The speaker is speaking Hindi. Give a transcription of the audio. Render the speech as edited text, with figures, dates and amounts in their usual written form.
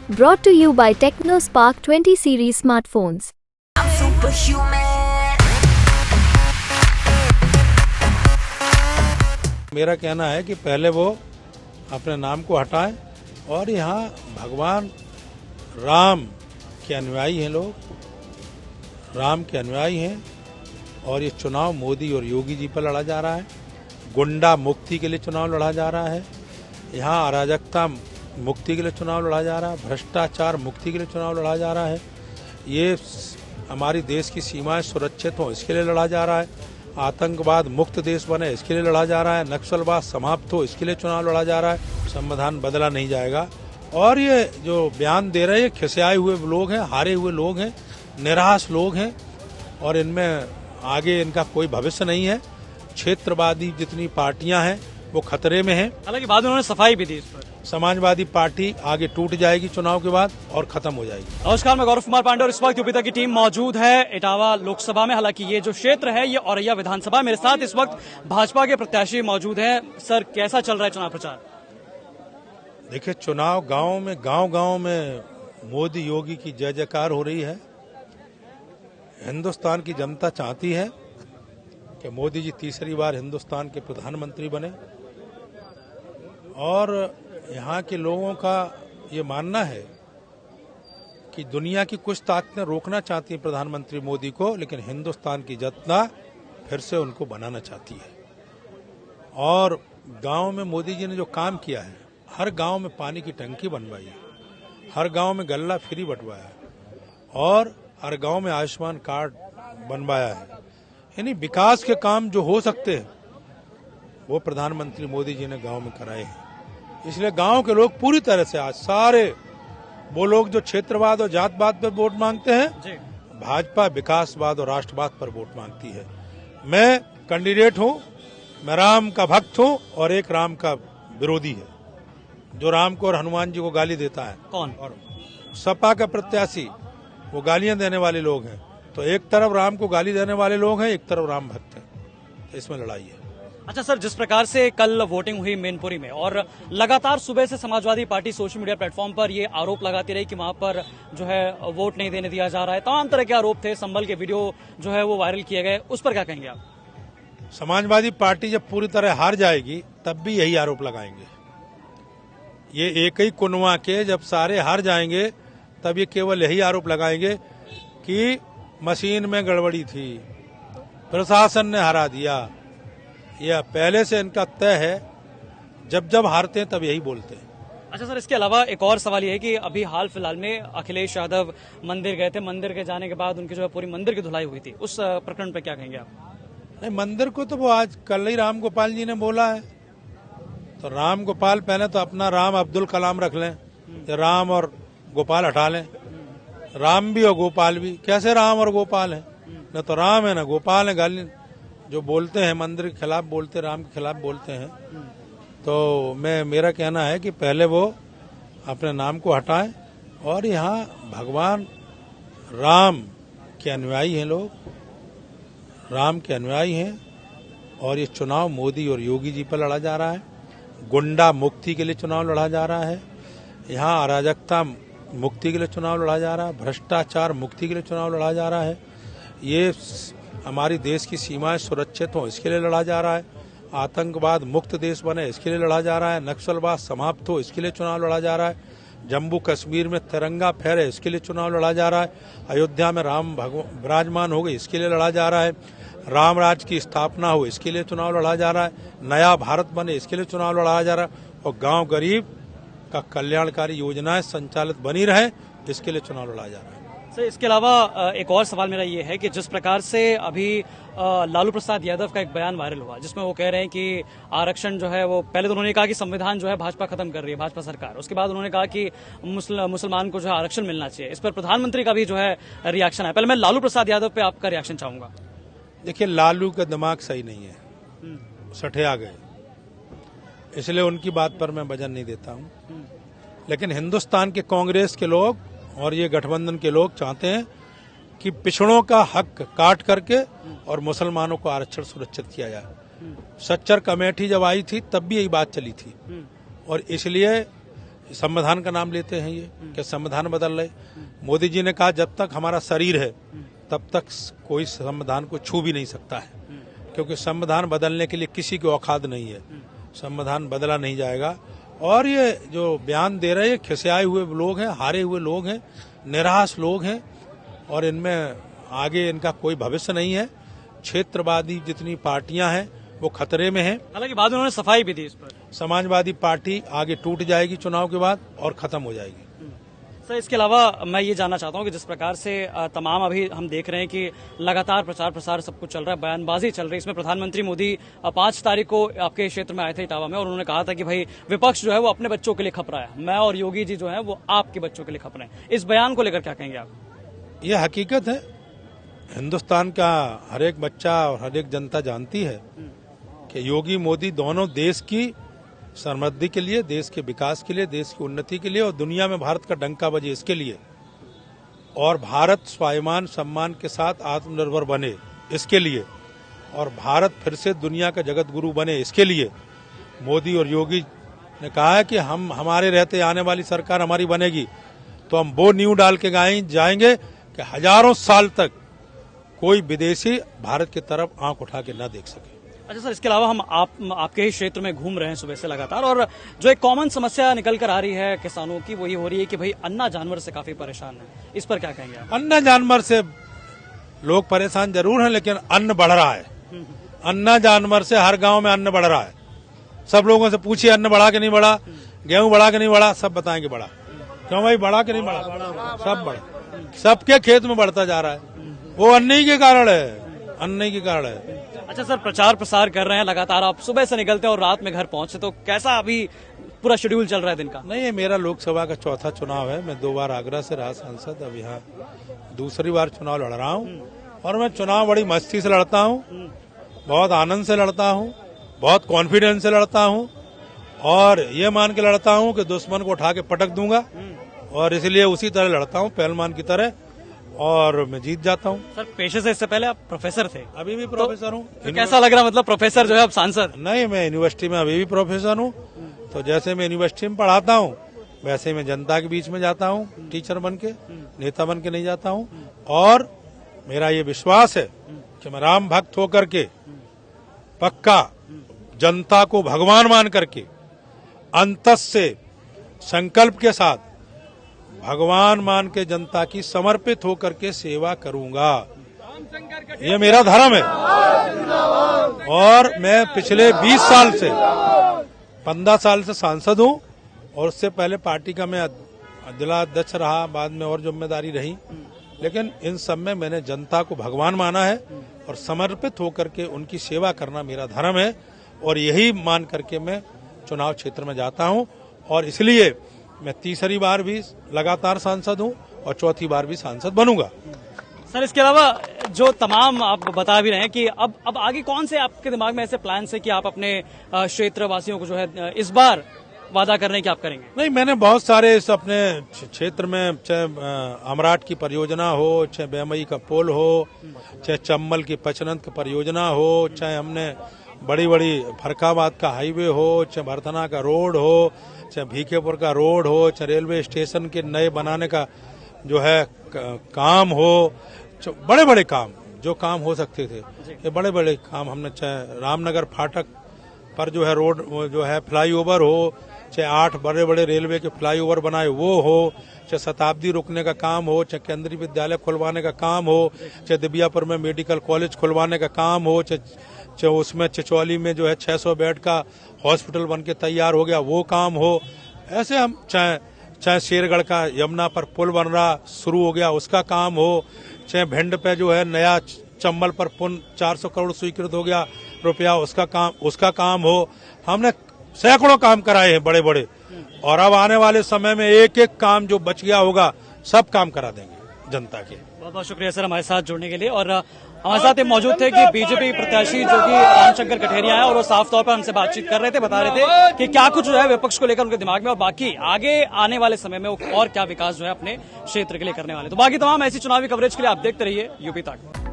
Brought to you by TechnoSpark 20 series smartphones. I'm superhuman. मेरा कहना है कि पहले वो अपने नाम को हटाएं और यहाँ भगवान राम के अनुयायी हैं लोग, राम के अनुयायी हैं और ये चुनाव मोदी और योगी जी पर लड़ा जा रहा है। गुंडा मुक्ति के लिए चुनाव लड़ा जा रहा है, यहाँ अराजकता मुक्ति के लिए चुनाव लड़ा जा रहा है, भ्रष्टाचार मुक्ति के लिए चुनाव लड़ा जा रहा है, ये हमारी देश की सीमाएं सुरक्षित हों इसके लिए लड़ा जा रहा है, आतंकवाद मुक्त देश बने इसके लिए लड़ा जा रहा है, नक्सलवाद समाप्त हो इसके लिए चुनाव लड़ा जा रहा है। संविधान बदला नहीं जाएगा और ये जो बयान दे रहे हैं खिसियाए हुए लोग हैं, हारे हुए लोग हैं, निराश लोग हैं और इनमें आगे इनका कोई भविष्य नहीं है। क्षेत्रवादी जितनी पार्टियां हैं वो खतरे में हैं। हालांकि बाद में उन्होंने सफाई भी दी इस पर। समाजवादी पार्टी आगे टूट जाएगी चुनाव के बाद और खत्म हो जाएगी। नमस्कार, मैं गौरव कुमार पांडे और इस वक्त यूपी तक की टीम मौजूद है इटावा लोकसभा में। हालांकि ये जो क्षेत्र है ये औरैया विधानसभा, मेरे साथ इस वक्त भाजपा के प्रत्याशी मौजूद हैं। सर, कैसा चल रहा है चुनाव प्रचार? देखिए, चुनाव गांव में मोदी योगी की जय जयकार हो रही है। हिंदुस्तान की जनता चाहती है कि मोदी जी तीसरी बार हिंदुस्तान के प्रधानमंत्री बने और यहाँ के लोगों का ये मानना है कि दुनिया की कुछ ताकतें रोकना चाहती हैं प्रधानमंत्री मोदी को, लेकिन हिंदुस्तान की जनता फिर से उनको बनाना चाहती है। और गांव में मोदी जी ने जो काम किया है, हर गांव में पानी की टंकी बनवाई है, हर गांव में गल्ला फ्री बंटवाया है और हर गांव में आयुष्मान कार्ड बनवाया है। यानी विकास के काम जो हो सकते हैं वो प्रधानमंत्री मोदी जी ने गांव में कराए हैं। इसलिए गांव के लोग पूरी तरह से आज सारे वो लोग जो क्षेत्रवाद और जातवाद पर वोट मांगते हैं, भाजपा विकासवाद और राष्ट्रवाद पर वोट मांगती है। मैं कैंडिडेट हूं, मैं राम का भक्त हूं और एक राम का विरोधी है जो राम को और हनुमान जी को गाली देता है। कौन? और सपा का प्रत्याशी, वो गालियां देने वाले लोग हैं। तो एक तरफ राम को गाली देने वाले लोग हैं, एक तरफ राम भक्त हैं, तो इसमें लड़ाई है। अच्छा सर, जिस प्रकार से कल वोटिंग हुई मैनपुरी में और लगातार सुबह से Samajwadi party social media platform पर ये आरोप लगाती रही कि वहां पर जो है वोट नहीं देने दिया जा रहा है, तमाम तरह के आरोप थे, संभल के वीडियो जो है वो वायरल किए गए, उस पर क्या कहेंगे आप? समाजवादी पार्टी जब पूरी तरह हार जाएगी तब भी यही आरोप लगाएंगे। ये एक ही कुनवा के जब सारे हार जाएंगे तब ये केवल यही आरोप लगाएंगे कि मशीन में गड़बड़ी थी, प्रशासन ने हरा दिया। यह पहले से इनका तय है, जब जब हारते हैं तब यही बोलते हैं। अच्छा सर, इसके अलावा एक और सवाल ये है कि अभी हाल फिलहाल में अखिलेश यादव मंदिर गए थे, मंदिर के जाने के बाद उनकी जो है पूरी मंदिर की धुलाई हुई थी, उस प्रकरण पर क्या कहेंगे आप? नहीं, मंदिर को तो वो आज कल ही राम गोपाल जी ने बोला है, तो राम गोपाल पहले तो अपना राम अब्दुल कलाम रख लें, राम और गोपाल हटा लें। राम भी और गोपाल भी, कैसे राम और गोपाल है? न तो राम है न गोपाल है। गाली जो बोलते हैं मंदिर के खिलाफ बोलते, राम के खिलाफ बोलते हैं। तो मेरा कहना है कि पहले वो अपने नाम को हटाएं और यहाँ भगवान राम के अनुयायी हैं लोग, राम के अनुयायी हैं और ये चुनाव मोदी और योगी जी पर लड़ा जा रहा है। गुंडा मुक्ति के लिए चुनाव लड़ा जा रहा है, यहाँ अराजकता मुक्ति के लिए चुनाव लड़ा जा रहा है, भ्रष्टाचार मुक्ति के लिए चुनाव लड़ा जा रहा है, ये हमारी देश की सीमाएं सुरक्षित हों इसके लिए लड़ा जा रहा है, आतंकवाद मुक्त देश बने इसके लिए लड़ा जा रहा है, नक्सलवाद समाप्त हो इसके लिए चुनाव लड़ा जा रहा है, जम्मू कश्मीर में तिरंगा फहरे इसके लिए चुनाव लड़ा जा रहा है, अयोध्या में राम विराजमान हो गए इसके लिए लड़ा जा रहा है, राम राज की स्थापना हो इसके लिए चुनाव लड़ा जा रहा है, नया भारत बने इसके लिए चुनाव लड़ा जा रहा है और गाँव गरीब का कल्याणकारी योजनाएं संचालित बनी रहे इसके लिए चुनाव लड़ा जा रहा है। सर, इसके अलावा एक और सवाल मेरा ये है कि जिस प्रकार से अभी लालू प्रसाद यादव का एक बयान वायरल हुआ जिसमें वो कह रहे हैं कि आरक्षण जो है वो, पहले तो उन्होंने कहा कि संविधान जो है भाजपा खत्म कर रही है, भाजपा सरकार, उसके बाद उन्होंने कहा कि मुसलमान को जो है आरक्षण मिलना चाहिए। इस पर प्रधानमंत्री का भी जो है रिएक्शन है। पहले मैं लालू प्रसाद यादव पे आपका रिएक्शन चाहूंगा। देखिए, लालू का दिमाग सही नहीं है, सठिया गए, इसलिए उनकी बात पर मैं वजन नहीं देता हूं। लेकिन हिंदुस्तान के कांग्रेस के लोग और ये गठबंधन के लोग चाहते हैं कि पिछड़ों का हक काट करके और मुसलमानों को आरक्षण सुरक्षित किया जाए। सच्चर कमेटी जब आई थी तब भी यही बात चली थी और इसलिए संविधान का नाम लेते हैं ये कि संविधान बदल रहे। मोदी जी ने कहा जब तक हमारा शरीर है तब तक कोई संविधान को छू भी नहीं सकता है, क्योंकि संविधान बदलने के लिए किसी की औकात नहीं है। संविधान बदला नहीं जाएगा। और ये जो बयान दे रहे हैं खिसियाए हुए लोग हैं, हारे हुए लोग हैं, निराश लोग हैं, और इनमें आगे इनका कोई भविष्य नहीं है। क्षेत्रवादी जितनी पार्टियां हैं वो खतरे में हैं। हालांकि बाद में उन्होंने सफाई भी दी इस पर। समाजवादी पार्टी आगे टूट जाएगी चुनाव के बाद और खत्म हो जाएगी। सर, इसके अलावा मैं ये जानना चाहता हूँ कि जिस प्रकार से तमाम अभी हम देख रहे हैं कि लगातार प्रचार प्रसार सब कुछ चल रहा है, बयानबाजी चल रही है। इसमें प्रधानमंत्री मोदी 5 तारीख को आपके क्षेत्र में आए थे इटावा में, और उन्होंने कहा था कि भाई विपक्ष जो है वो अपने बच्चों के लिए खप रहा है, मैं और योगी जी जो है वो आपके बच्चों के लिए खप रहे हैं। इस बयान को लेकर क्या कहेंगे आप? ये हकीकत है। हिंदुस्तान का हर एक बच्चा और हर एक जनता जानती है कि योगी मोदी दोनों देश की समृद्धि के लिए, देश के विकास के लिए, देश की उन्नति के लिए और दुनिया में भारत का डंका बजे इसके लिए, और भारत स्वाभिमान सम्मान के साथ आत्मनिर्भर बने इसके लिए, और भारत फिर से दुनिया का जगत गुरु बने इसके लिए मोदी और योगी ने कहा है कि हमारे रहते आने वाली सरकार हमारी बनेगी तो हम वो नींव डाल के जाएंगे कि हजारों साल तक कोई विदेशी भारत की तरफ आंख उठा के न देख सके। अच्छा सर, इसके अलावा हम आपके ही क्षेत्र में घूम रहे हैं सुबह से लगातार, और जो एक कॉमन समस्या निकल कर आ रही है किसानों की वो ये हो रही है कि भाई अन्ना जानवर से काफी परेशान है। इस पर क्या कहेंगे आप? अन्ना जानवर से लोग परेशान जरूर हैं, लेकिन अन्न बढ़ रहा है। अन्ना जानवर से हर गांव में अन्न बढ़ रहा है। सब लोगों से पूछिए अन्न बढ़ा कि नहीं बढ़ा, गेहूं बढ़ा कि नहीं बढ़ा, सब बताएंगे बढ़ा। क्यों भाई, बढ़ा कि नहीं बढ़ा? सब बढ़ा, सबके खेत में बढ़ता जा रहा है। वो अन्न ही के कारण है, अन्न ही के कारण है। अच्छा सर, प्रचार प्रसार कर रहे हैं लगातार, आप सुबह से निकलते हैं और रात में घर पहुंचते, तो कैसा अभी पूरा शेड्यूल चल रहा है दिन का? नहीं, ये मेरा लोकसभा का चौथा चुनाव है। मैं 2 बार आगरा से रहा सांसद, अब यहाँ दूसरी बार चुनाव लड़ रहा हूँ, और मैं चुनाव बड़ी मस्ती से लड़ता हूँ, बहुत आनंद से लड़ता हूँ, बहुत कॉन्फिडेंस से लड़ता हूँ, और ये मान के लड़ता हूँ कि दुश्मन को उठा के पटक दूंगा, और इसलिए उसी तरह लड़ता हूँ पहलवान की तरह, और मैं जीत जाता हूँ। सर, पेशे से इससे पहले आप प्रोफेसर थे? अभी भी प्रोफेसर हूँ। तो कैसा लग रहा, मतलब प्रोफेसर जो है अब सांसद? नहीं, मैं यूनिवर्सिटी में अभी भी प्रोफेसर हूँ। तो जैसे मैं यूनिवर्सिटी में पढ़ाता हूँ वैसे मैं जनता के बीच में जाता हूँ, टीचर बन के, नेता बन के नहीं जाता हूँ। और मेरा ये विश्वास है कि मैं राम भक्त होकर के पक्का जनता को भगवान मान करके अंतस से संकल्प के साथ भगवान मान के जनता की समर्पित होकर के सेवा करूंगा। ये मेरा धर्म है। और मैं पिछले 20 साल से 15 साल से सांसद हूं, और उससे पहले पार्टी का मैं जिला अध्यक्ष रहा, बाद में और जिम्मेदारी रही। लेकिन इन सब में मैंने जनता को भगवान माना है, और समर्पित होकर के उनकी सेवा करना मेरा धर्म है, और यही मान करके मैं चुनाव क्षेत्र में जाता हूं। और इसलिए मैं तीसरी बार भी लगातार सांसद हूं और चौथी बार भी सांसद बनूंगा। सर, इसके अलावा जो तमाम आप बता भी रहे हैं कि अब आगे कौन से आपके दिमाग में ऐसे प्लान है कि आप अपने क्षेत्र वासियों को जो है इस बार वादा कर रहे हैं कि आप करेंगे? नहीं, मैंने बहुत सारे इस अपने क्षेत्र में, चाहे अमराट की परियोजना हो, चाहे बेमई का पुल हो, चाहे चम्बल की पचनंत की परियोजना हो, चाहे हमने बड़ी बड़ी फरखाबाद का हाईवे हो, चाहे भरथना का रोड हो, चाहे भीखेपुर का रोड हो, चाहे रेलवे स्टेशन के नए बनाने का जो है काम हो, बड़े बड़े काम जो काम हो सकते थे, ये बड़े बड़े काम हमने, चाहे रामनगर फाटक पर जो है रोड जो है फ्लाईओवर हो, चाहे 8 बड़े बड़े रेलवे के फ्लाईओवर बनाए वो हो, चाहे शताब्दी रुकने का काम हो, चाहे केंद्रीय विद्यालय खुलवाने का काम हो, चाहे दिबियापुर में मेडिकल कॉलेज खुलवाने का काम हो, चाहे उसमें चिचौली में जो है 600 बेड का हॉस्पिटल बन के तैयार हो गया वो काम हो। ऐसे हम चाहे शेरगढ़ का यमुना पर पुल बन रहा शुरू हो गया उसका काम हो, चाहे भिंड पे जो है नया चंबल पर पुल 400 करोड़ स्वीकृत हो गया रुपया उसका काम हो। हमने सैकड़ों काम कराए हैं बड़े बड़े, और अब आने वाले समय में एक एक काम जो बच गया होगा सब काम करा देंगे जनता के। बहुत बहुत शुक्रिया सर हमारे साथ जुड़ने के लिए। और हमारे साथ ये मौजूद थे कि बीजेपी प्रत्याशी जो कि रामशंकर कठेरिया है, और वो साफ तौर पर हमसे बातचीत कर रहे थे, बता रहे थे कि क्या कुछ जो है विपक्ष को लेकर उनके दिमाग में, और बाकी आगे आने वाले समय में और क्या विकास जो है अपने क्षेत्र के लिए करने वाले। तो बाकी तमाम ऐसी चुनावी कवरेज के लिए आप देखते रहिए यूपी तक।